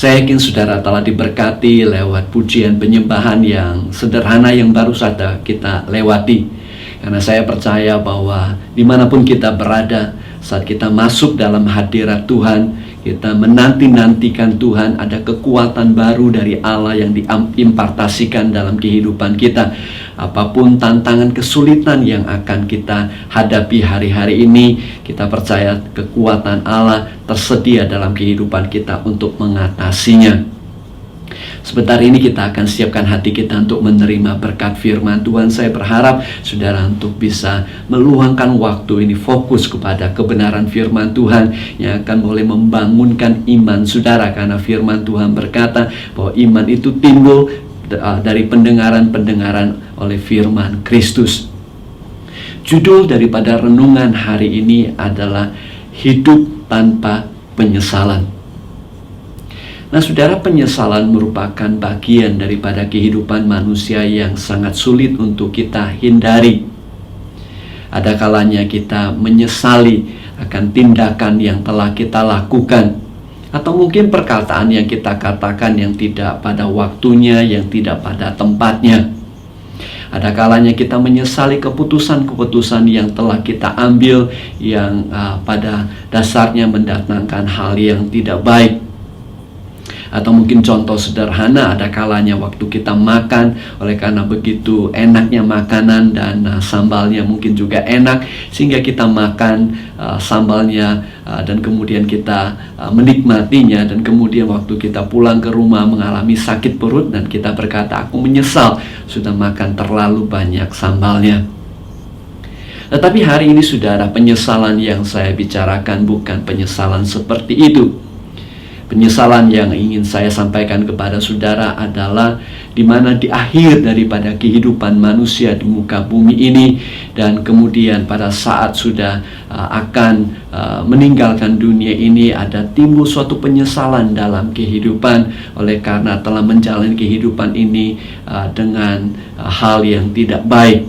Saya yakin saudara telah diberkati lewat pujian penyembahan yang sederhana yang baru saja kita lewati. Karena saya percaya bahwa dimanapun kita berada, saat kita masuk dalam hadirat Tuhan, kita menanti-nantikan Tuhan, ada kekuatan baru dari Allah yang diimpartasikan dalam kehidupan kita. Apapun tantangan kesulitan yang akan kita hadapi hari-hari ini, kita percaya kekuatan Allah tersedia dalam kehidupan kita untuk mengatasinya. Sebentar ini kita akan siapkan hati kita untuk menerima berkat firman Tuhan. Saya berharap saudara untuk bisa meluangkan waktu ini fokus kepada kebenaran firman Tuhan yang akan boleh membangunkan iman saudara. Karena firman Tuhan berkata bahwa iman itu timbul dari pendengaran-pendengaran oleh firman Kristus. Judul daripada renungan hari ini adalah hidup tanpa penyesalan. Nah saudara, penyesalan merupakan bagian daripada kehidupan manusia yang sangat sulit untuk kita hindari. Ada kalanya kita menyesali akan tindakan yang telah kita lakukan, atau mungkin perkataan yang kita katakan yang tidak pada waktunya, yang tidak pada tempatnya. Ada kalanya kita menyesali keputusan-keputusan yang telah kita ambil, yang pada dasarnya mendatangkan hal yang tidak baik. Atau mungkin contoh sederhana, ada kalanya waktu kita makan, oleh karena begitu enaknya makanan dan sambalnya mungkin juga enak, sehingga kita makan sambalnya dan kemudian kita menikmatinya, dan kemudian waktu kita pulang ke rumah mengalami sakit perut dan kita berkata, aku menyesal sudah makan terlalu banyak sambalnya. Tetapi hari ini saudara, penyesalan yang saya bicarakan bukan penyesalan seperti itu. Penyesalan yang ingin saya sampaikan kepada saudara adalah di mana di akhir daripada kehidupan manusia di muka bumi ini, dan kemudian pada saat sudah akan meninggalkan dunia ini, ada timbul suatu penyesalan dalam kehidupan oleh karena telah menjalani kehidupan ini dengan hal yang tidak baik.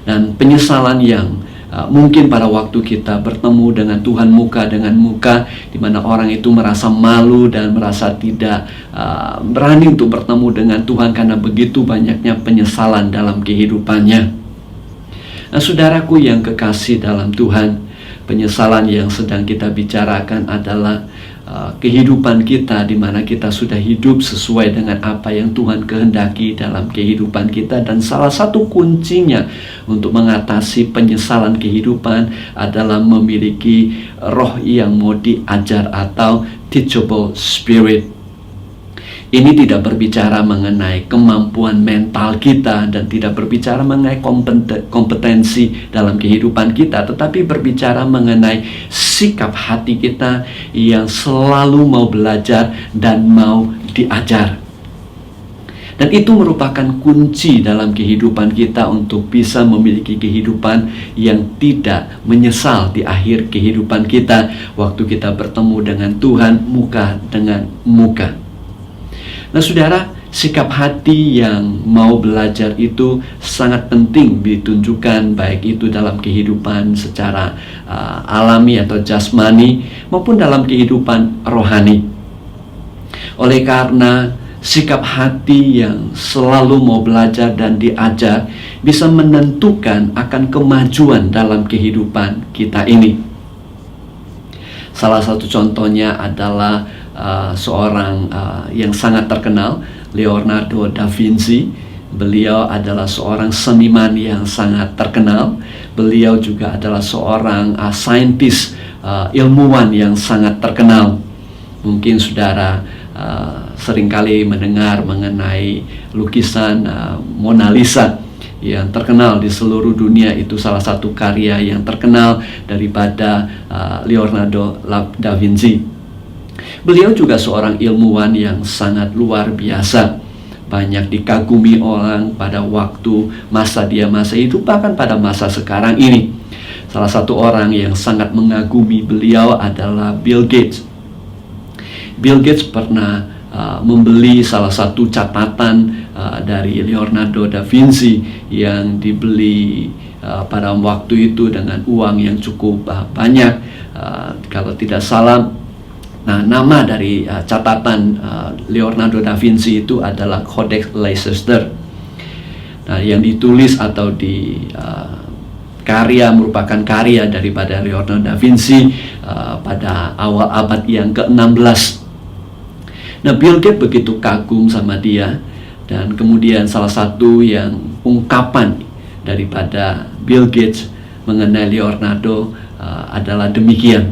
Dan penyesalan yang mungkin pada waktu kita bertemu dengan Tuhan muka dengan muka, di mana orang itu merasa malu dan merasa tidak berani untuk bertemu dengan Tuhan karena begitu banyaknya penyesalan dalam kehidupannya. Nah saudaraku yang kekasih dalam Tuhan, penyesalan yang sedang kita bicarakan adalah kehidupan kita, di mana kita sudah hidup sesuai dengan apa yang Tuhan kehendaki dalam kehidupan kita. Dan salah satu kuncinya untuk mengatasi penyesalan kehidupan adalah memiliki roh yang mau diajar atau teachable spirit. Ini tidak berbicara mengenai kemampuan mental kita dan tidak berbicara mengenai kompetensi dalam kehidupan kita, tetapi berbicara mengenai sikap hati kita yang selalu mau belajar dan mau diajar. Dan itu merupakan kunci dalam kehidupan kita untuk bisa memiliki kehidupan yang tidak menyesal di akhir kehidupan kita, waktu kita bertemu dengan Tuhan muka dengan muka. Nah saudara, sikap hati yang mau belajar itu sangat penting ditunjukkan, baik itu dalam kehidupan secara alami atau jasmani maupun dalam kehidupan rohani. Oleh karena sikap hati yang selalu mau belajar dan diajar bisa menentukan akan kemajuan dalam kehidupan kita ini. Salah satu contohnya adalah seorang yang sangat terkenal, Leonardo da Vinci. Beliau adalah seorang seniman yang sangat terkenal. Beliau juga adalah seorang saintis, ilmuwan yang sangat terkenal. Mungkin saudara seringkali mendengar mengenai lukisan Mona Lisa yang terkenal di seluruh dunia. Itu salah satu karya yang terkenal daripada Leonardo da Vinci. Beliau juga seorang ilmuwan yang sangat luar biasa, banyak dikagumi orang pada waktu masa dia masih hidup, bahkan pada masa sekarang ini. Salah satu orang yang sangat mengagumi beliau adalah Bill Gates. Bill Gates pernah membeli salah satu catatan dari Leonardo da Vinci yang dibeli pada waktu itu dengan uang yang cukup banyak. Kalau tidak salah Nah, nama dari catatan Leonardo da Vinci itu adalah Codex Leicester. Nah, yang ditulis atau merupakan karya daripada Leonardo da Vinci pada awal abad yang ke-16. Nah, Bill Gates begitu kagum sama dia, dan kemudian salah satu yang ungkapan daripada Bill Gates mengenai Leonardo adalah demikian.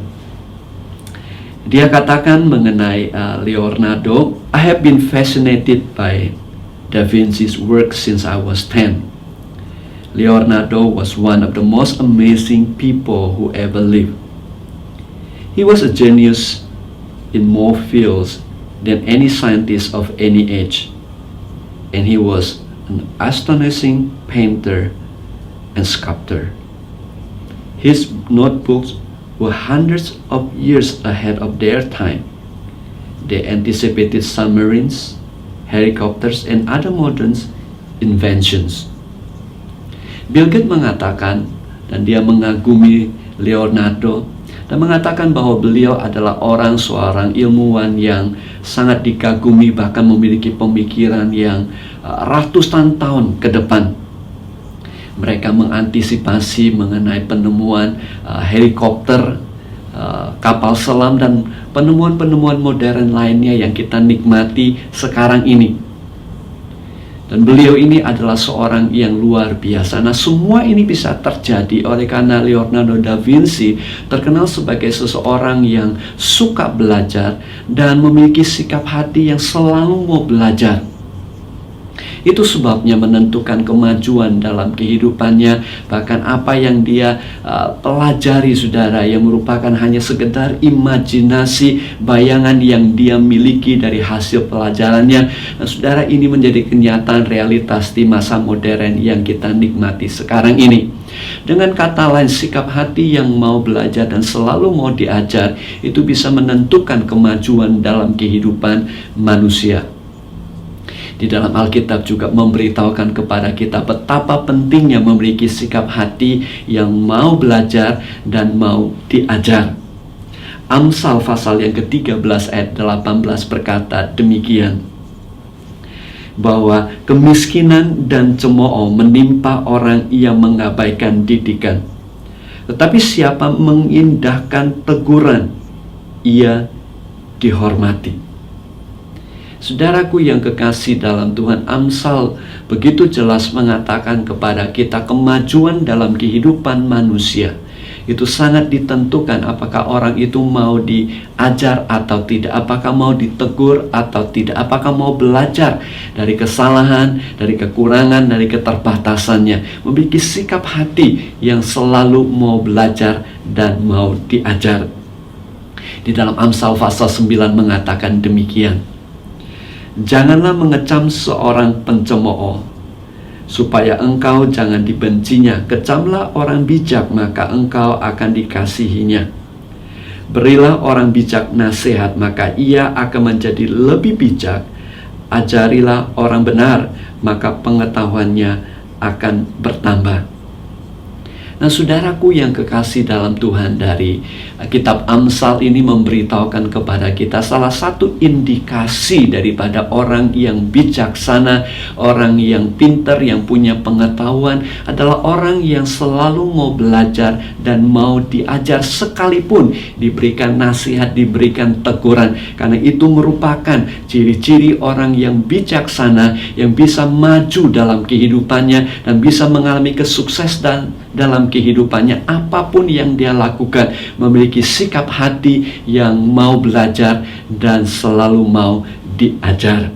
Dia katakan mengenai Leonardo, "I have been fascinated by Da Vinci's work since I was 10. Leonardo was one of the most amazing people who ever lived. He was a genius in more fields than any scientist of any age, and he was an astonishing painter and sculptor. His notebooks were hundreds of years ahead of their time. They anticipated submarines, helicopters, and other modern inventions." Bill Gates mengatakan, dan dia mengagumi Leonardo, dan mengatakan bahwa beliau adalah seorang ilmuwan yang sangat dikagumi, bahkan memiliki pemikiran yang ratusan tahun ke depan. Mereka mengantisipasi mengenai penemuan helikopter, kapal selam, dan penemuan-penemuan modern lainnya yang kita nikmati sekarang ini. Dan beliau ini adalah seorang yang luar biasa. Nah, semua ini bisa terjadi oleh karena Leonardo da Vinci terkenal sebagai seseorang yang suka belajar dan memiliki sikap hati yang selalu mau belajar. Itu sebabnya menentukan kemajuan dalam kehidupannya. Bahkan apa yang dia pelajari, saudara, yang merupakan hanya sekedar imajinasi, bayangan yang dia miliki dari hasil pelajarannya. Nah, saudara, ini menjadi kenyataan realitas di masa modern yang kita nikmati sekarang ini. Dengan kata lain, sikap hati yang mau belajar dan selalu mau diajar itu bisa menentukan kemajuan dalam kehidupan manusia. Di dalam Alkitab juga memberitahukan kepada kita betapa pentingnya memiliki sikap hati yang mau belajar dan mau diajar. Amsal pasal yang ke-13 ayat 18 berkata demikian, bahwa kemiskinan dan cemooh menimpa orang yang mengabaikan didikan, tetapi siapa mengindahkan teguran, ia dihormati. Saudaraku yang kekasih dalam Tuhan, Amsal begitu jelas mengatakan kepada kita kemajuan dalam kehidupan manusia itu sangat ditentukan apakah orang itu mau diajar atau tidak, apakah mau ditegur atau tidak, apakah mau belajar dari kesalahan, dari kekurangan, dari keterbatasannya, memiliki sikap hati yang selalu mau belajar dan mau diajar. Di dalam Amsal pasal 9 mengatakan demikian, "Janganlah mengecam seorang pencemooh, supaya engkau jangan dibencinya. Kecamlah orang bijak, maka engkau akan dikasihinya. Berilah orang bijak nasihat, maka ia akan menjadi lebih bijak. Ajarilah orang benar, maka pengetahuannya akan bertambah." Nah, saudaraku yang kekasih dalam Tuhan, dari kitab Amsal ini memberitahukan kepada kita salah satu indikasi daripada orang yang bijaksana, orang yang pintar, yang punya pengetahuan adalah orang yang selalu mau belajar dan mau diajar sekalipun diberikan nasihat, diberikan teguran. Karena itu merupakan ciri-ciri orang yang bijaksana, yang bisa maju dalam kehidupannya dan bisa mengalami kesuksesan dalam kehidupannya. Apapun yang dia lakukan, memiliki sikap hati yang mau belajar dan selalu mau diajar.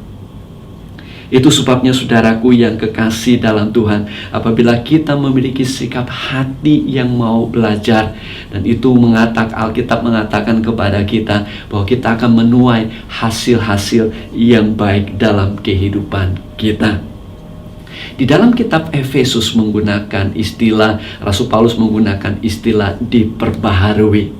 Itu sebabnya saudaraku yang kekasih dalam Tuhan, apabila kita memiliki sikap hati yang mau belajar, dan itu Alkitab mengatakan kepada kita bahwa kita akan menuai hasil-hasil yang baik dalam kehidupan kita. Di dalam kitab Efesus menggunakan istilah, Rasul Paulus menggunakan istilah diperbaharui.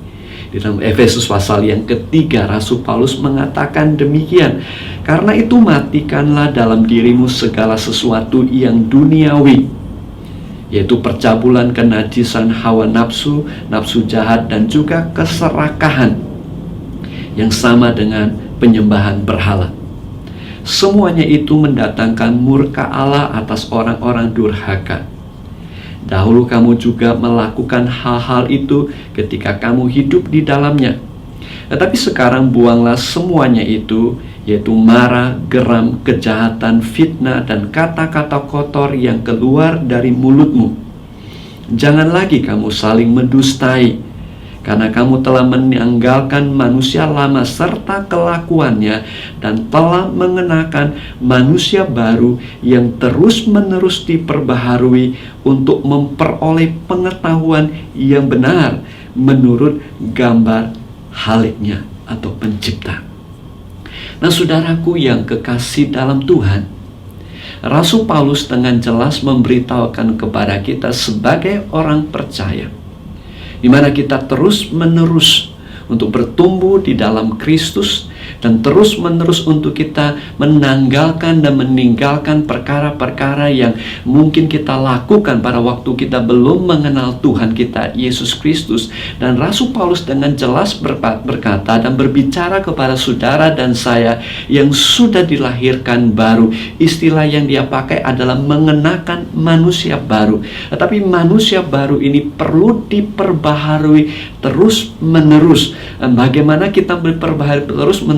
Di dalam Efesus pasal yang ketiga, Rasul Paulus mengatakan demikian, "Karena itu matikanlah dalam dirimu segala sesuatu yang duniawi, yaitu percabulan, kenajisan, hawa nafsu, nafsu jahat, dan juga keserakahan. yang sama dengan penyembahan berhala. Semuanya itu mendatangkan murka Allah atas orang-orang durhaka. Dahulu kamu juga melakukan hal-hal itu ketika kamu hidup di dalamnya. Tetapi sekarang buanglah semuanya itu, yaitu marah, geram, kejahatan, fitnah, dan kata-kata kotor yang keluar dari mulutmu. Jangan lagi kamu saling mendustai, karena kamu telah meninggalkan manusia lama serta kelakuannya dan telah mengenakan manusia baru yang terus-menerus diperbaharui untuk memperoleh pengetahuan yang benar menurut gambar haliknya atau pencipta. Nah, saudaraku yang kekasih dalam Tuhan, Rasul Paulus dengan jelas memberitahukan kepada kita sebagai orang percaya, di mana kita terus-menerus untuk bertumbuh di dalam Kristus, dan terus-menerus untuk kita menanggalkan dan meninggalkan perkara-perkara yang mungkin kita lakukan pada waktu kita belum mengenal Tuhan kita Yesus Kristus. Dan Rasul Paulus dengan jelas berkata dan berbicara kepada saudara dan saya yang sudah dilahirkan baru. Istilah yang dia pakai adalah mengenakan manusia baru. Tetapi manusia baru ini perlu diperbaharui terus-menerus. Bagaimana kita diperbaharui terus-menerus?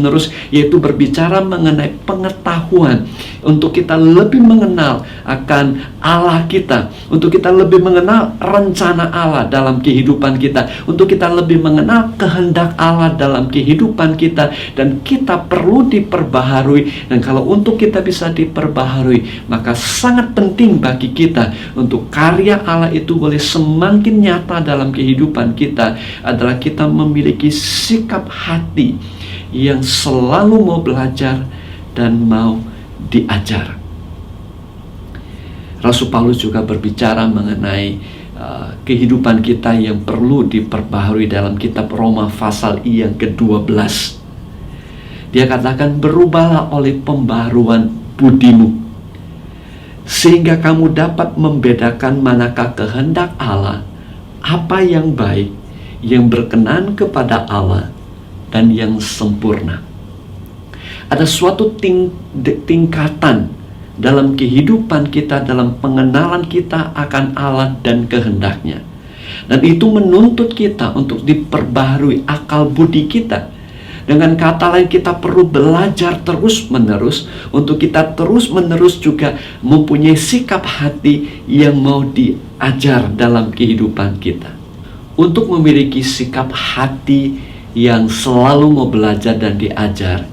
Yaitu berbicara mengenai pengetahuan, untuk kita lebih mengenal akan Allah kita, untuk kita lebih mengenal rencana Allah dalam kehidupan kita, untuk kita lebih mengenal kehendak Allah dalam kehidupan kita. Dan kita perlu diperbaharui. Dan kalau untuk kita bisa diperbaharui, maka sangat penting bagi kita untuk karya Allah itu boleh semakin nyata dalam kehidupan kita, adalah kita memiliki sikap hati yang selalu mau belajar dan mau diajar. Rasul Paulus juga berbicara mengenai kehidupan kita yang perlu diperbaharui dalam kitab Roma pasal yang ke-12. Dia katakan, berubahlah oleh pembaharuan budimu, sehingga kamu dapat membedakan manakah kehendak Allah, apa yang baik, yang berkenan kepada Allah, dan yang sempurna. Ada suatu tingkatan dalam kehidupan kita, dalam pengenalan kita akan Allah dan kehendaknya. Dan itu menuntut kita untuk diperbaharui akal budi kita. Dengan kata lain, kita perlu belajar terus-menerus untuk kita terus-menerus juga mempunyai sikap hati yang mau diajar dalam kehidupan kita. Untuk memiliki sikap hati yang selalu mau belajar dan diajar,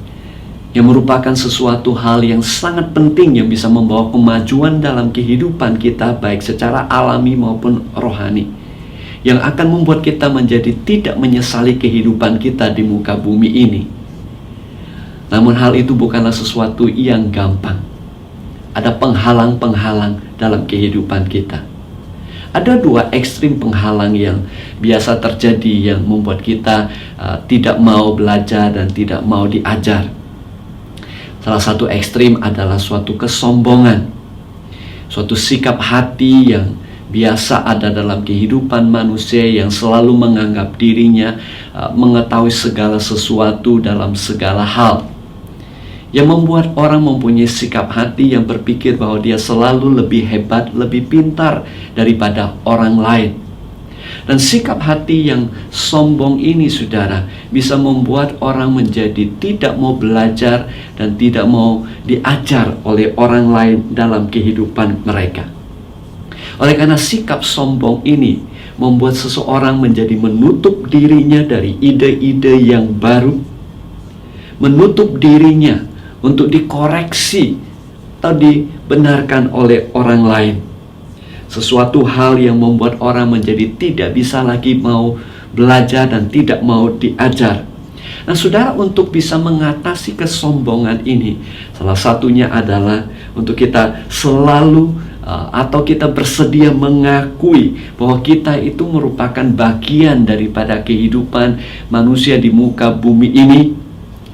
yang merupakan sesuatu hal yang sangat penting yang bisa membawa kemajuan dalam kehidupan kita, baik secara alami maupun rohani, yang akan membuat kita menjadi tidak menyesali kehidupan kita di muka bumi ini. Namun hal itu bukanlah sesuatu yang gampang. Ada penghalang-penghalang dalam kehidupan kita. Ada dua ekstrim penghalang yang biasa terjadi yang membuat kita tidak mau belajar dan tidak mau diajar. Salah satu ekstrim adalah suatu kesombongan, suatu sikap hati yang biasa ada dalam kehidupan manusia yang selalu menganggap dirinya mengetahui segala sesuatu dalam segala hal, yang membuat orang mempunyai sikap hati yang berpikir bahwa dia selalu lebih hebat, lebih pintar daripada orang lain. Dan sikap hati yang sombong ini, saudara, bisa membuat orang menjadi tidak mau belajar dan tidak mau diajar oleh orang lain dalam kehidupan mereka. Oleh karena sikap sombong ini membuat seseorang menjadi menutup dirinya dari ide-ide yang baru, menutup dirinya untuk dikoreksi atau dibenarkan oleh orang lain. Sesuatu hal yang membuat orang menjadi tidak bisa lagi mau belajar dan tidak mau diajar. Nah, saudara, untuk bisa mengatasi kesombongan ini, salah satunya adalah untuk kita selalu atau kita bersedia mengakui bahwa kita itu merupakan bagian daripada kehidupan manusia di muka bumi ini.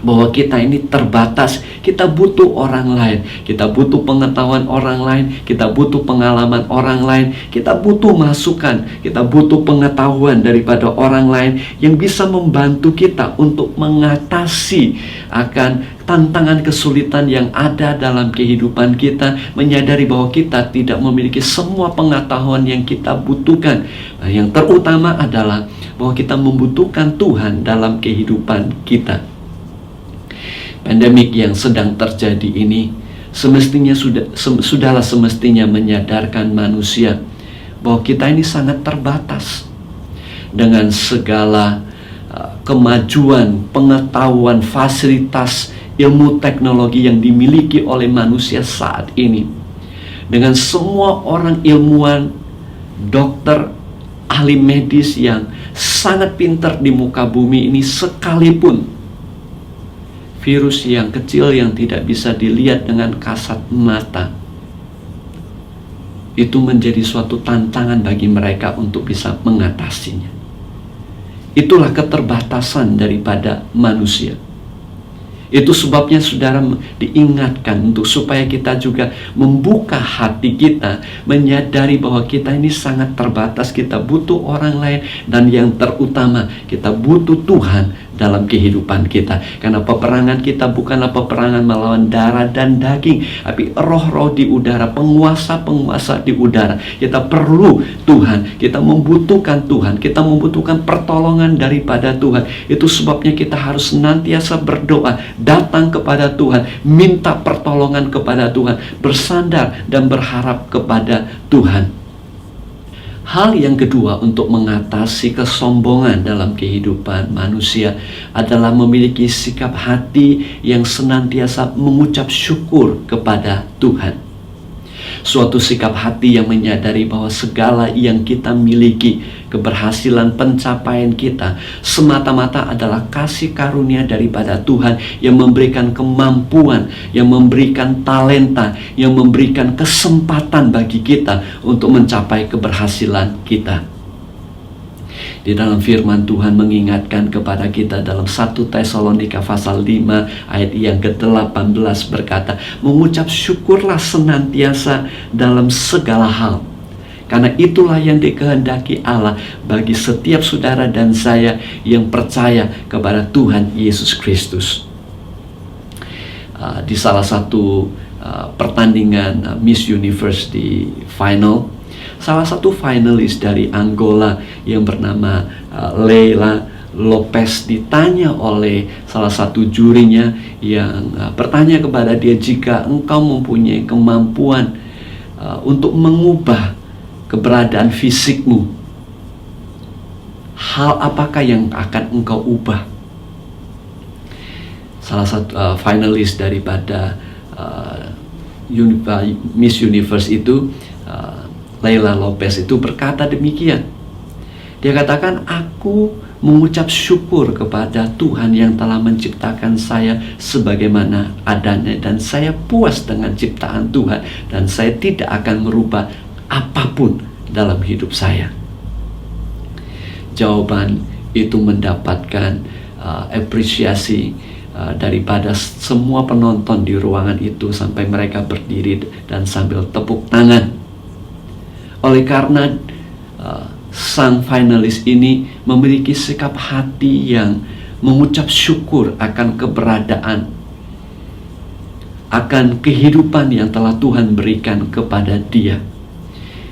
bahwa kita ini terbatas, kita butuh orang lain, kita butuh pengetahuan orang lain, kita butuh pengalaman orang lain, kita butuh masukan, kita butuh pengetahuan daripada orang lain yang bisa membantu kita untuk mengatasi akan tantangan kesulitan yang ada dalam kehidupan kita, menyadari bahwa kita tidak memiliki semua pengetahuan yang kita butuhkan. Nah, yang terutama adalah bahwa kita membutuhkan Tuhan dalam kehidupan kita. Pandemik yang sedang terjadi ini sudahlah semestinya menyadarkan manusia bahwa kita ini sangat terbatas dengan segala kemajuan, pengetahuan, fasilitas, ilmu teknologi yang dimiliki oleh manusia saat ini. Dengan semua orang ilmuwan, dokter, ahli medis yang sangat pintar di muka bumi ini, sekalipun virus yang kecil yang tidak bisa dilihat dengan kasat mata, itu menjadi suatu tantangan bagi mereka untuk bisa mengatasinya. Itulah keterbatasan daripada manusia. Itu sebabnya saudara diingatkan untuk supaya kita juga membuka hati kita, menyadari bahwa kita ini sangat terbatas, kita butuh orang lain, dan yang terutama kita butuh Tuhan dalam kehidupan kita. Karena peperangan kita bukanlah peperangan melawan darah dan daging, tapi roh-roh di udara, penguasa-penguasa di udara. Kita perlu Tuhan, kita membutuhkan Tuhan, kita membutuhkan pertolongan daripada Tuhan. Itu sebabnya kita harus senantiasa berdoa, datang kepada Tuhan, minta pertolongan kepada Tuhan, bersandar dan berharap kepada Tuhan. Hal yang kedua untuk mengatasi kesombongan dalam kehidupan manusia adalah memiliki sikap hati yang senantiasa mengucap syukur kepada Tuhan. Suatu sikap hati yang menyadari bahwa segala yang kita miliki, keberhasilan pencapaian kita, semata-mata adalah kasih karunia daripada Tuhan yang memberikan kemampuan, yang memberikan talenta, yang memberikan kesempatan bagi kita untuk mencapai keberhasilan kita. Di dalam firman Tuhan mengingatkan kepada kita dalam 1 Tesalonika pasal 5 ayat yang ke-18 berkata, mengucap syukurlah senantiasa dalam segala hal, karena itulah yang dikehendaki Allah bagi setiap saudara dan saya yang percaya kepada Tuhan Yesus Kristus. Di salah satu pertandingan Miss Universe di final, salah satu finalis dari Angola yang bernama Leila Lopez ditanya oleh salah satu jurinya yang bertanya kepada dia, jika engkau mempunyai kemampuan untuk mengubah keberadaan fisikmu, hal apakah yang akan engkau ubah? Salah satu finalis daripada Miss Universe itu, Leila Lopez itu berkata demikian. Dia katakan, aku mengucap syukur kepada Tuhan yang telah menciptakan saya sebagaimana adanya, dan saya puas dengan ciptaan Tuhan, dan saya tidak akan merubah apapun dalam hidup saya. Jawaban itu mendapatkan apresiasi daripada semua penonton di ruangan itu, sampai mereka berdiri dan sambil tepuk tangan. Oleh karena sang finalis ini memiliki sikap hati yang mengucap syukur akan keberadaan, akan kehidupan yang telah Tuhan berikan kepada dia.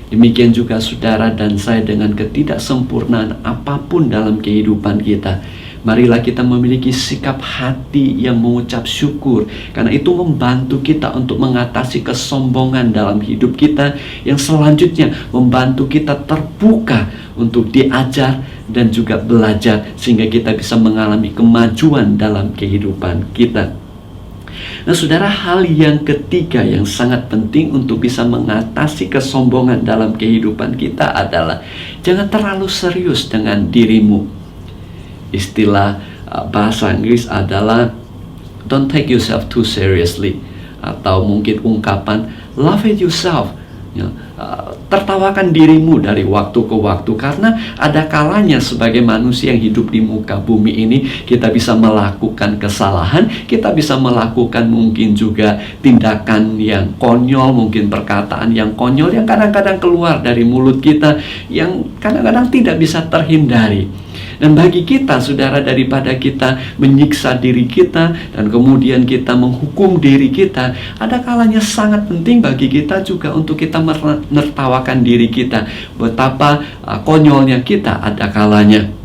Demikian juga saudara dan saya, dengan ketidaksempurnaan apapun dalam kehidupan kita, marilah kita memiliki sikap hati yang mengucap syukur, karena itu membantu kita untuk mengatasi kesombongan dalam hidup kita, yang selanjutnya membantu kita terbuka untuk diajar dan juga belajar, sehingga kita bisa mengalami kemajuan dalam kehidupan kita. Nah saudara, hal yang ketiga yang sangat penting untuk bisa mengatasi kesombongan dalam kehidupan kita adalah jangan terlalu serius dengan dirimu. Istilah bahasa Inggris adalah don't take yourself too seriously, atau mungkin ungkapan love it yourself, Ya, tertawakan dirimu dari waktu ke waktu, karena ada kalanya sebagai manusia yang hidup di muka bumi ini kita bisa melakukan kesalahan, kita bisa melakukan mungkin juga tindakan yang konyol, mungkin perkataan yang konyol yang kadang-kadang keluar dari mulut kita, yang kadang-kadang tidak bisa terhindari. Dan bagi kita, saudara, daripada kita menyiksa diri kita dan kemudian kita menghukum diri kita, ada kalanya sangat penting bagi kita juga untuk kita menertawakan diri kita. Betapa konyolnya kita ada kalanya.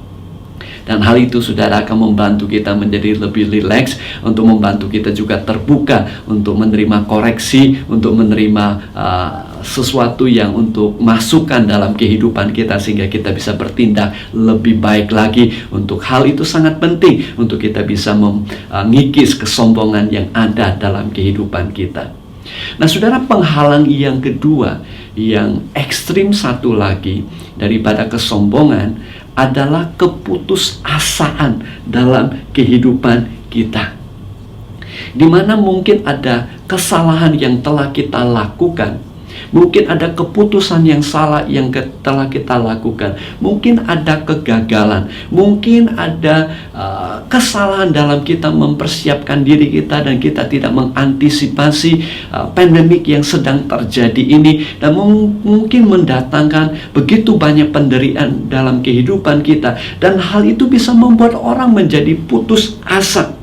Dan hal itu, saudara, akan membantu kita menjadi lebih rileks, untuk membantu kita juga terbuka untuk menerima koreksi, untuk menerima sesuatu yang untuk masukkan dalam kehidupan kita, sehingga kita bisa bertindak lebih baik lagi. Untuk hal itu sangat penting untuk kita bisa mengikis kesombongan yang ada dalam kehidupan kita. Nah, saudara, penghalang yang kedua, yang ekstrim satu lagi daripada kesombongan, adalah keputusasaan dalam kehidupan kita. Di mana mungkin ada kesalahan yang telah kita lakukan, mungkin ada keputusan yang salah yang telah kita lakukan, mungkin ada kegagalan, mungkin ada kesalahan dalam kita mempersiapkan diri kita, dan kita tidak mengantisipasi pandemik yang sedang terjadi ini, dan mungkin mendatangkan begitu banyak penderitaan dalam kehidupan kita, dan hal itu bisa membuat orang menjadi putus asa,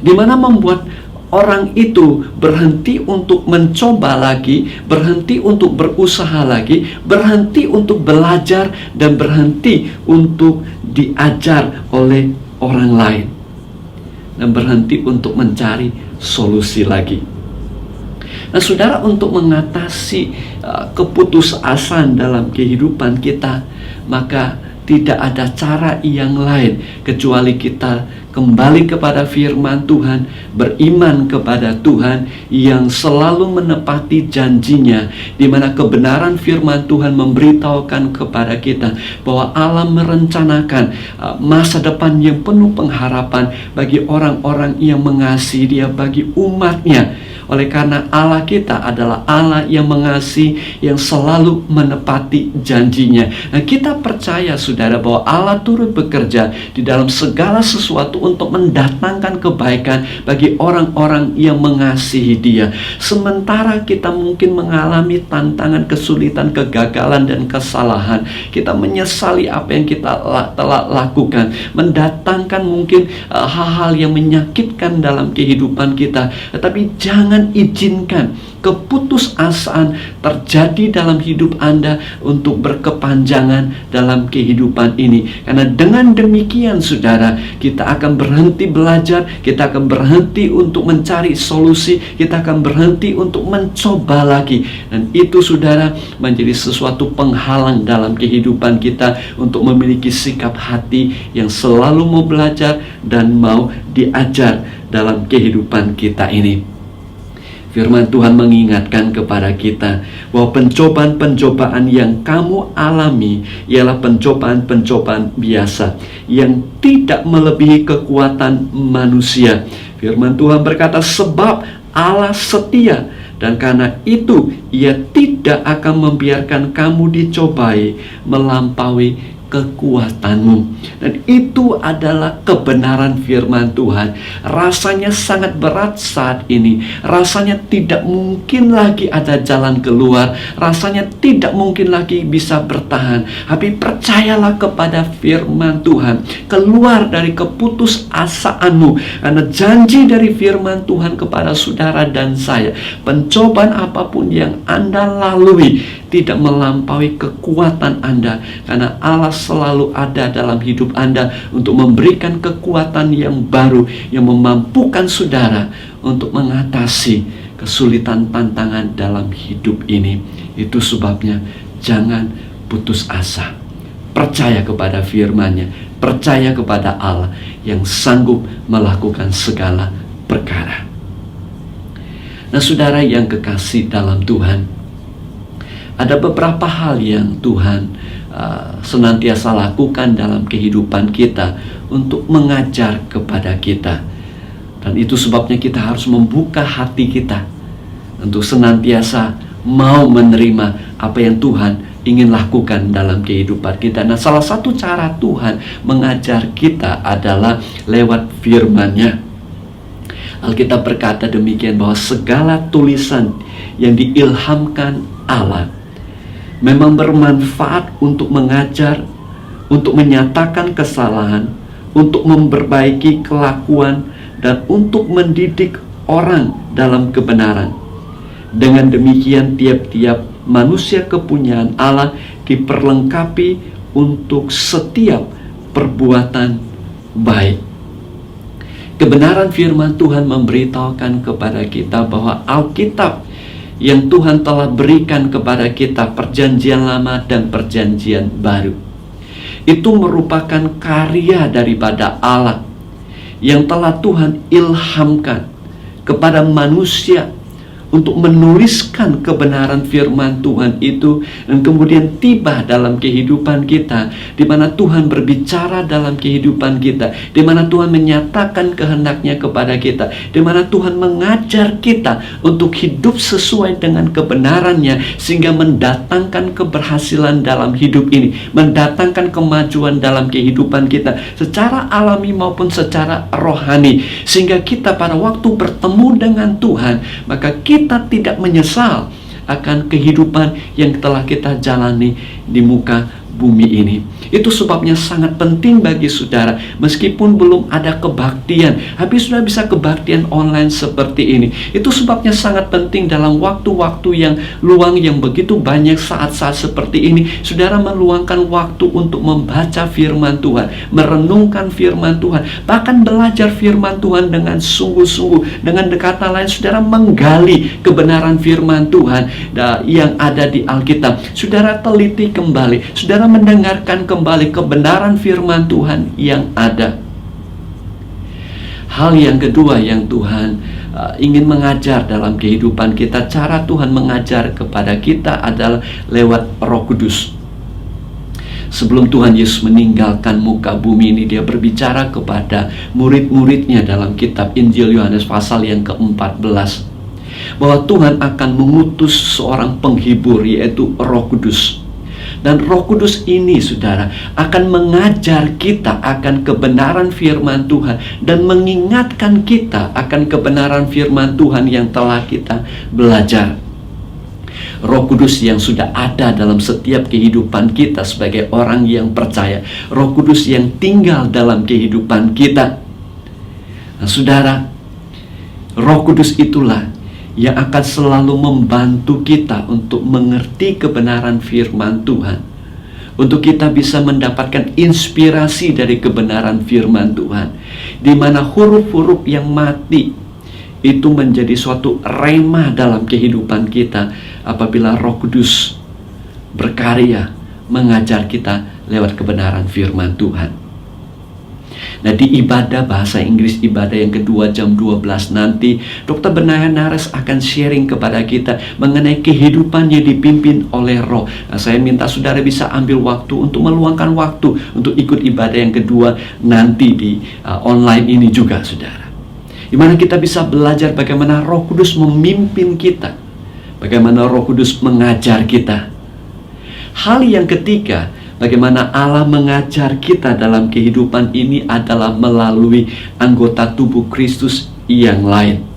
di mana membuat orang itu berhenti untuk mencoba lagi, berhenti untuk berusaha lagi, berhenti untuk belajar, dan berhenti untuk diajar oleh orang lain, dan berhenti untuk mencari solusi lagi. Nah, saudara, untuk mengatasi keputusasaan dalam kehidupan kita, maka tidak ada cara yang lain kecuali kita kembali kepada firman Tuhan, beriman kepada Tuhan yang selalu menepati janjinya, di mana kebenaran firman Tuhan memberitahukan kepada kita bahwa Allah merencanakan masa depan yang penuh pengharapan bagi orang-orang yang mengasihi Dia, bagi umatnya. Oleh karena Allah kita adalah Allah yang mengasihi, yang selalu menepati janjinya. Nah, kita percaya, saudara, bahwa Allah turut bekerja di dalam segala sesuatu untuk mendatangkan kebaikan bagi orang-orang yang mengasihi Dia. Sementara kita mungkin mengalami tantangan, kesulitan, kegagalan, dan kesalahan, kita menyesali apa yang kita telah lakukan, mendatangkan mungkin hal-hal yang menyakitkan dalam kehidupan kita. Tetapi jangan izinkan keputusasaan terjadi dalam hidup Anda untuk berkepanjangan dalam kehidupan ini. Karena dengan demikian, saudara, kita akan berhenti belajar, kita akan berhenti untuk mencari solusi, kita akan berhenti untuk mencoba lagi. Dan itu, saudara, menjadi sesuatu penghalang dalam kehidupan kita untuk memiliki sikap hati yang selalu mau belajar dan mau diajar dalam kehidupan kita ini. Firman Tuhan mengingatkan kepada kita bahwa pencobaan-pencobaan yang kamu alami ialah pencobaan-pencobaan biasa yang tidak melebihi kekuatan manusia. Firman Tuhan berkata, sebab Allah setia, dan karena itu Ia tidak akan membiarkan kamu dicobai melampaui kekuatanmu. Dan itu adalah kebenaran firman Tuhan. Rasanya sangat berat saat ini, rasanya tidak mungkin lagi ada jalan keluar, rasanya tidak mungkin lagi bisa bertahan. Tapi percayalah kepada firman Tuhan, keluar dari keputusasaanmu, karena janji dari firman Tuhan kepada saudara dan saya, pencobaan apapun yang Anda lalui tidak melampaui kekuatan Anda, karena Allah selalu ada dalam hidup Anda untuk memberikan kekuatan yang baru yang memampukan saudara untuk mengatasi kesulitan tantangan dalam hidup ini. Itu sebabnya jangan putus asa. Percaya kepada firman-Nya, percaya kepada Allah yang sanggup melakukan segala perkara. Nah, saudara yang kekasih dalam Tuhan, ada beberapa hal yang Tuhan senantiasa lakukan dalam kehidupan kita untuk mengajar kepada kita. Dan itu sebabnya kita harus membuka hati kita untuk senantiasa mau menerima apa yang Tuhan ingin lakukan dalam kehidupan kita. Nah, salah satu cara Tuhan mengajar kita adalah lewat firman-Nya. Alkitab berkata demikian, bahwa segala tulisan yang diilhamkan Allah memang bermanfaat untuk mengajar, untuk menyatakan kesalahan, untuk memperbaiki kelakuan, dan untuk mendidik orang dalam kebenaran. Dengan demikian tiap-tiap manusia kepunyaan Allah diperlengkapi untuk setiap perbuatan baik. Kebenaran firman Tuhan memberitahukan kepada kita bahwa Alkitab yang Tuhan telah berikan kepada kita, perjanjian lama dan perjanjian baru, itu merupakan karya daripada Allah yang telah Tuhan ilhamkan kepada manusia untuk menuliskan kebenaran firman Tuhan itu, dan kemudian tiba dalam kehidupan kita, di mana Tuhan berbicara dalam kehidupan kita, di mana Tuhan menyatakan kehendak-Nya kepada kita, di mana Tuhan mengajar kita untuk hidup sesuai dengan kebenaran-Nya, sehingga mendatangkan keberhasilan dalam hidup ini, mendatangkan kemajuan dalam kehidupan kita secara alami maupun secara rohani, sehingga kita pada waktu bertemu dengan Tuhan, maka kita tidak menyesal akan kehidupan yang telah kita jalani di muka bumi ini. Itu sebabnya sangat penting bagi saudara, meskipun belum ada kebaktian, tapi sudah bisa kebaktian online seperti ini. Itu sebabnya sangat penting dalam waktu-waktu yang luang yang begitu banyak, saat-saat seperti ini, saudara meluangkan waktu untuk membaca firman Tuhan, merenungkan firman Tuhan, bahkan belajar firman Tuhan dengan sungguh-sungguh. Dengan kata lain, saudara menggali kebenaran firman Tuhan yang ada di Alkitab. Saudara teliti kembali, saudara mendengarkan kembali kebenaran firman Tuhan yang ada. Hal yang kedua yang Tuhan ingin mengajar dalam kehidupan kita, cara Tuhan mengajar kepada kita adalah lewat Roh Kudus. Sebelum Tuhan Yesus meninggalkan muka bumi ini, Dia berbicara kepada murid-muridnya dalam kitab Injil Yohanes pasal yang ke-14, bahwa Tuhan akan mengutus seorang penghibur, yaitu Roh Kudus. Dan Roh Kudus ini, saudara, akan mengajar kita akan kebenaran firman Tuhan dan mengingatkan kita akan kebenaran firman Tuhan yang telah kita belajar. Roh Kudus yang sudah ada dalam setiap kehidupan kita sebagai orang yang percaya, Roh Kudus yang tinggal dalam kehidupan kita. Nah, saudara, Roh Kudus itulah yang akan selalu membantu kita untuk mengerti kebenaran firman Tuhan, untuk kita bisa mendapatkan inspirasi dari kebenaran firman Tuhan, di mana huruf-huruf yang mati itu menjadi suatu rema dalam kehidupan kita apabila Roh Kudus berkarya mengajar kita lewat kebenaran firman Tuhan. Nah, di ibadah bahasa Inggris, ibadah yang kedua jam 12 nanti, Dr. Benaya Nares akan sharing kepada kita mengenai kehidupannya dipimpin oleh Roh. Nah, saya minta saudara bisa ambil waktu untuk meluangkan waktu untuk ikut ibadah yang kedua nanti di online ini juga, saudara. Di mana kita bisa belajar bagaimana Roh Kudus memimpin kita, bagaimana Roh Kudus mengajar kita. Hal yang ketiga, bagaimana Allah mengajar kita dalam kehidupan ini adalah melalui anggota tubuh Kristus yang lain.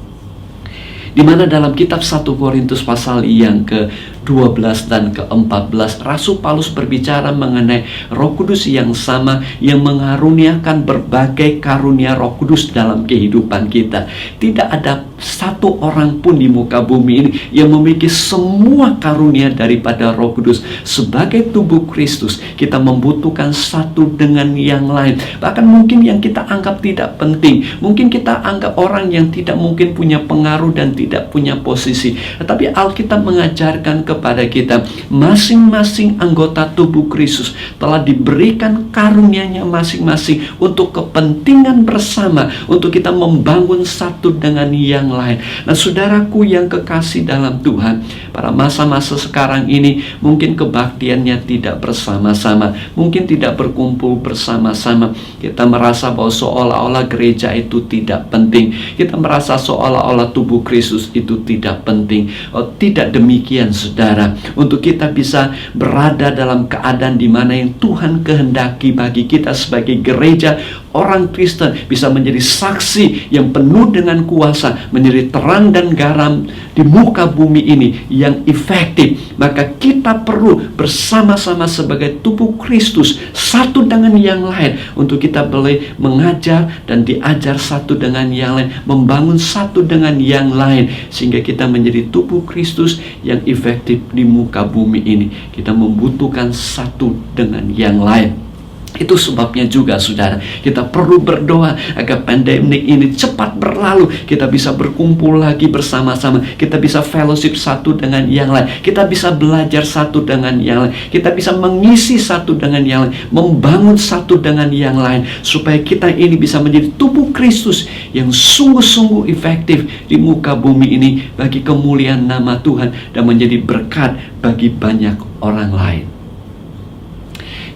Di mana dalam kitab 1 Korintus pasal yang ke-12 dan ke-14, Rasul Paulus berbicara mengenai Roh Kudus yang sama yang mengaruniakan berbagai karunia Roh Kudus dalam kehidupan kita. Tidak ada satu orang pun di muka bumi ini yang memiliki semua karunia daripada Roh Kudus. Sebagai tubuh Kristus, kita membutuhkan satu dengan yang lain. Bahkan mungkin yang kita anggap tidak penting, mungkin kita anggap orang yang tidak mungkin punya pengaruh dan tidak punya posisi, tetapi Alkitab mengajarkan kepada kita. Masing-masing anggota tubuh Kristus telah diberikan karunia-Nya masing-masing untuk kepentingan bersama, untuk kita membangun satu dengan yang lain. Nah, saudaraku yang kekasih dalam Tuhan, pada masa-masa sekarang ini mungkin kebaktiannya tidak bersama-sama, mungkin tidak berkumpul bersama-sama. Kita merasa bahwa seolah-olah gereja itu tidak penting. Kita merasa seolah-olah tubuh Kristus itu tidak penting. Oh, tidak demikian, saudara. Untuk kita bisa berada dalam keadaan di mana yang Tuhan kehendaki bagi kita sebagai gereja, orang Kristen bisa menjadi saksi yang penuh dengan kuasa, menjadi terang dan garam di muka bumi ini yang efektif. Maka kita perlu bersama-sama sebagai tubuh Kristus, satu dengan yang lain, untuk kita boleh mengajar dan diajar satu dengan yang lain, membangun satu dengan yang lain, sehingga kita menjadi tubuh Kristus yang efektif di muka bumi ini. Kita membutuhkan satu dengan yang lain. Itu sebabnya juga, saudara, kita perlu berdoa agar pandemi ini cepat berlalu. Kita bisa berkumpul lagi bersama-sama. Kita bisa fellowship satu dengan yang lain. Kita bisa belajar satu dengan yang lain. Kita bisa mengisi satu dengan yang lain, membangun satu dengan yang lain, supaya kita ini bisa menjadi tubuh Kristus yang sungguh-sungguh efektif di muka bumi ini bagi kemuliaan nama Tuhan dan menjadi berkat bagi banyak orang lain.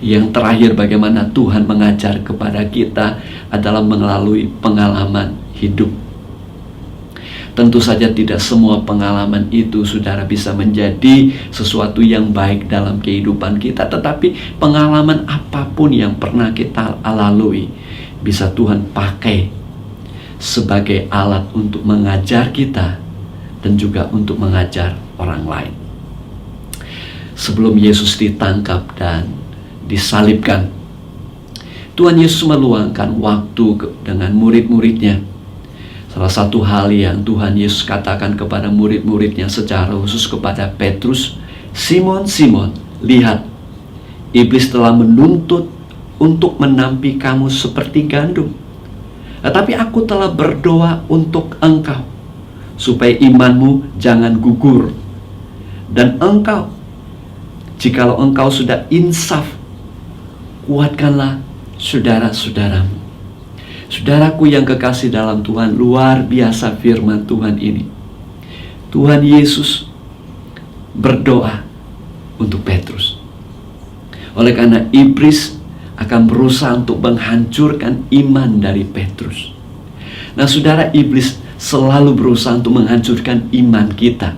Yang terakhir, bagaimana Tuhan mengajar kepada kita adalah melalui pengalaman hidup. Tentu saja tidak semua pengalaman itu, saudara, bisa menjadi sesuatu yang baik dalam kehidupan kita. Tetapi pengalaman apapun yang pernah kita lalui bisa Tuhan pakai sebagai alat untuk mengajar kita dan juga untuk mengajar orang lain. Sebelum Yesus ditangkap dan disalibkan, Tuhan Yesus meluangkan waktu dengan murid-muridnya. Salah satu hal yang Tuhan Yesus katakan kepada murid-muridnya, secara khusus kepada Petrus, "Simon, Simon, lihat, iblis telah menuntut untuk menampi kamu seperti gandum. Tetapi aku telah berdoa untuk engkau, supaya imanmu jangan gugur. Dan engkau, jikalau engkau sudah insaf, kuatkanlah saudara-saudaramu." Saudaraku yang kekasih dalam Tuhan, luar biasa firman Tuhan ini. Tuhan Yesus berdoa untuk Petrus. Oleh karena iblis akan berusaha untuk menghancurkan iman dari Petrus. Nah, saudara, iblis selalu berusaha untuk menghancurkan iman kita,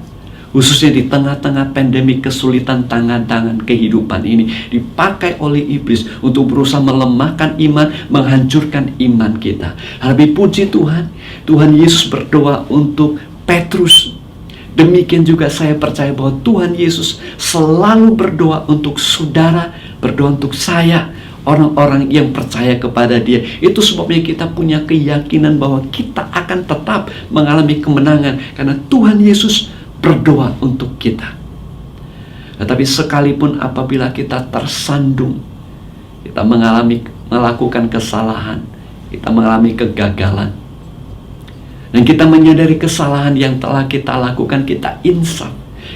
khususnya di tengah-tengah pandemi kesulitan tangan-tangan kehidupan ini. Dipakai oleh iblis untuk berusaha melemahkan iman, menghancurkan iman kita. Tapi puji Tuhan, Tuhan Yesus berdoa untuk Petrus. Demikian juga saya percaya bahwa Tuhan Yesus selalu berdoa untuk saudara, berdoa untuk saya, orang-orang yang percaya kepada Dia. Itu sebabnya kita punya keyakinan bahwa kita akan tetap mengalami kemenangan, karena Tuhan Yesus berdoa untuk kita. Tetapi sekalipun apabila kita tersandung, kita melakukan kesalahan, kita mengalami kegagalan, dan kita menyadari kesalahan yang telah kita lakukan, kita insaf,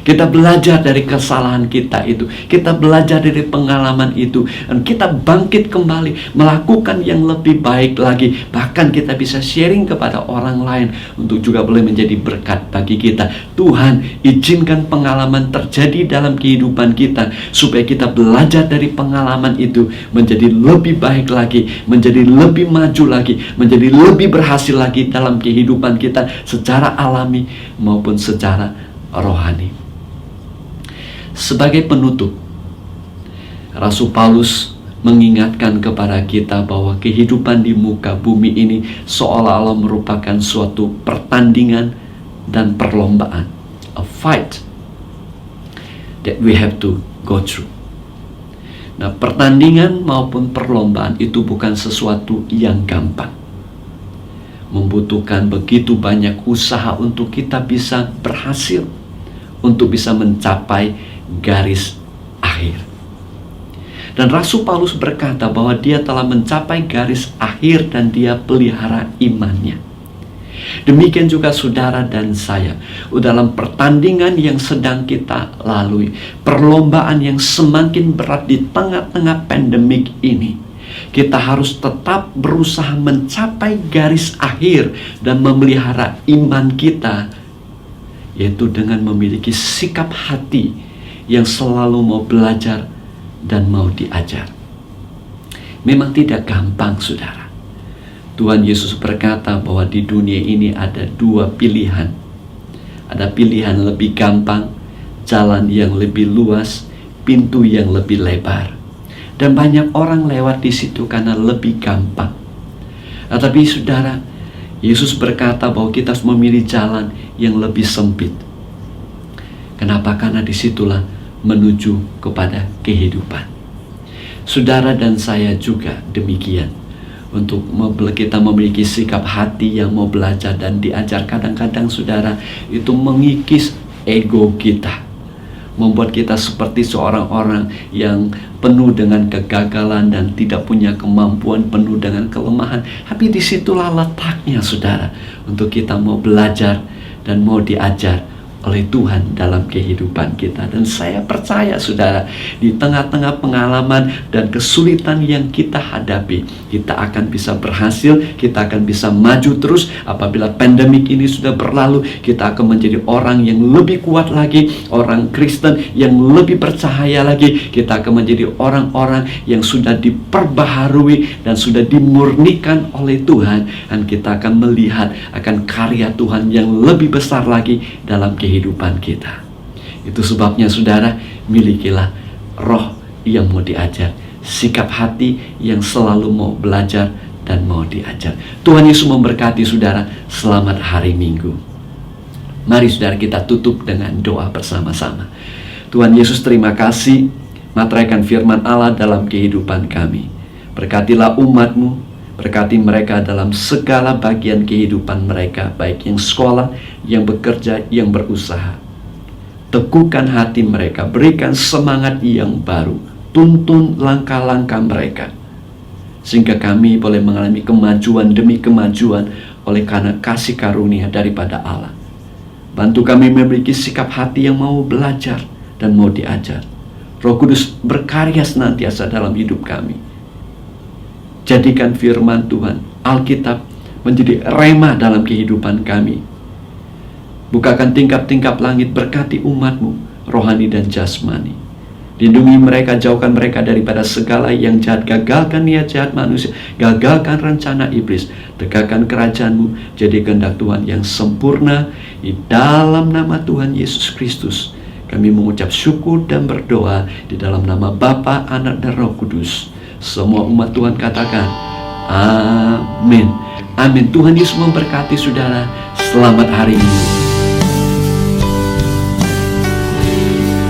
kita belajar dari kesalahan kita itu, kita belajar dari pengalaman itu, dan kita bangkit kembali melakukan yang lebih baik lagi. Bahkan kita bisa sharing kepada orang lain untuk juga boleh menjadi berkat bagi kita. Tuhan, izinkan pengalaman terjadi dalam kehidupan kita, supaya kita belajar dari pengalaman itu menjadi lebih baik lagi, menjadi lebih maju lagi, menjadi lebih berhasil lagi dalam kehidupan kita secara alami maupun secara rohani. Sebagai penutup, Rasul Paulus mengingatkan kepada kita bahwa kehidupan di muka bumi ini seolah-olah merupakan suatu pertandingan dan perlombaan, a fight that we have to go through. Nah, pertandingan maupun perlombaan itu bukan sesuatu yang gampang. Membutuhkan begitu banyak usaha untuk kita bisa berhasil, untuk bisa mencapai garis akhir. Dan Rasul Paulus berkata bahwa dia telah mencapai garis akhir dan dia pelihara imannya. Demikian juga saudara dan saya, dalam pertandingan yang sedang kita lalui, perlombaan yang semakin berat di tengah-tengah pandemik ini, kita harus tetap berusaha mencapai garis akhir dan memelihara iman kita, yaitu dengan memiliki sikap hati yang selalu mau belajar dan mau diajar. Memang tidak gampang, saudara. Tuhan Yesus berkata bahwa di dunia ini ada dua pilihan. Ada pilihan lebih gampang, jalan yang lebih luas, pintu yang lebih lebar. Dan banyak orang lewat di situ karena lebih gampang. Tetapi saudara, Yesus berkata bahwa kita harus memilih jalan yang lebih sempit. Kenapa? Karena disitulah menuju kepada kehidupan. Saudara dan saya juga demikian. Untuk kita memiliki sikap hati yang mau belajar dan diajar, kadang-kadang saudara itu mengikis ego kita, membuat kita seperti seorang orang yang penuh dengan kegagalan dan tidak punya kemampuan, penuh dengan kelemahan. Tapi disitulah letaknya saudara, untuk kita mau belajar dan mau diajar oleh Tuhan dalam kehidupan kita. Dan saya percaya saudara, di tengah-tengah pengalaman dan kesulitan yang kita hadapi, kita akan bisa berhasil, kita akan bisa maju terus. Apabila pandemik ini sudah berlalu, kita akan menjadi orang yang lebih kuat lagi, orang Kristen yang lebih bercahaya lagi. Kita akan menjadi orang-orang yang sudah diperbaharui dan sudah dimurnikan oleh Tuhan, dan kita akan melihat akan karya Tuhan yang lebih besar lagi dalam kehidupan kita. Itu sebabnya saudara, milikilah roh yang mau diajar, sikap hati yang selalu mau belajar dan mau diajar. Tuhan Yesus memberkati saudara. Selamat hari Minggu. Mari saudara kita tutup dengan doa bersama-sama. Tuhan Yesus, terima kasih, materaikan firman Allah dalam kehidupan kami. Berkatilah umat-Mu, berkati mereka dalam segala bagian kehidupan mereka, baik yang sekolah, yang bekerja, yang berusaha. Teguhkan hati mereka, berikan semangat yang baru, tuntun langkah-langkah mereka, sehingga kami boleh mengalami kemajuan demi kemajuan oleh karena kasih karunia daripada Allah. Bantu kami memiliki sikap hati yang mau belajar dan mau diajar. Roh Kudus berkarya senantiasa dalam hidup kami. Jadikan firman Tuhan, Alkitab, menjadi rema dalam kehidupan kami. Bukakan tingkap-tingkap langit, berkati umat-Mu, rohani dan jasmani. Lindungi mereka, jauhkan mereka daripada segala yang jahat. Gagalkan niat jahat manusia, gagalkan rencana iblis. Tegakkan kerajaan-Mu, jadi kehendak Tuhan yang sempurna. Di dalam nama Tuhan Yesus Kristus, kami mengucap syukur dan berdoa di dalam nama Bapa, Anak, dan Roh Kudus. Semua umat Tuhan katakan amin. Amin. Tuhan Yesus memberkati saudara. Selamat hari Minggu.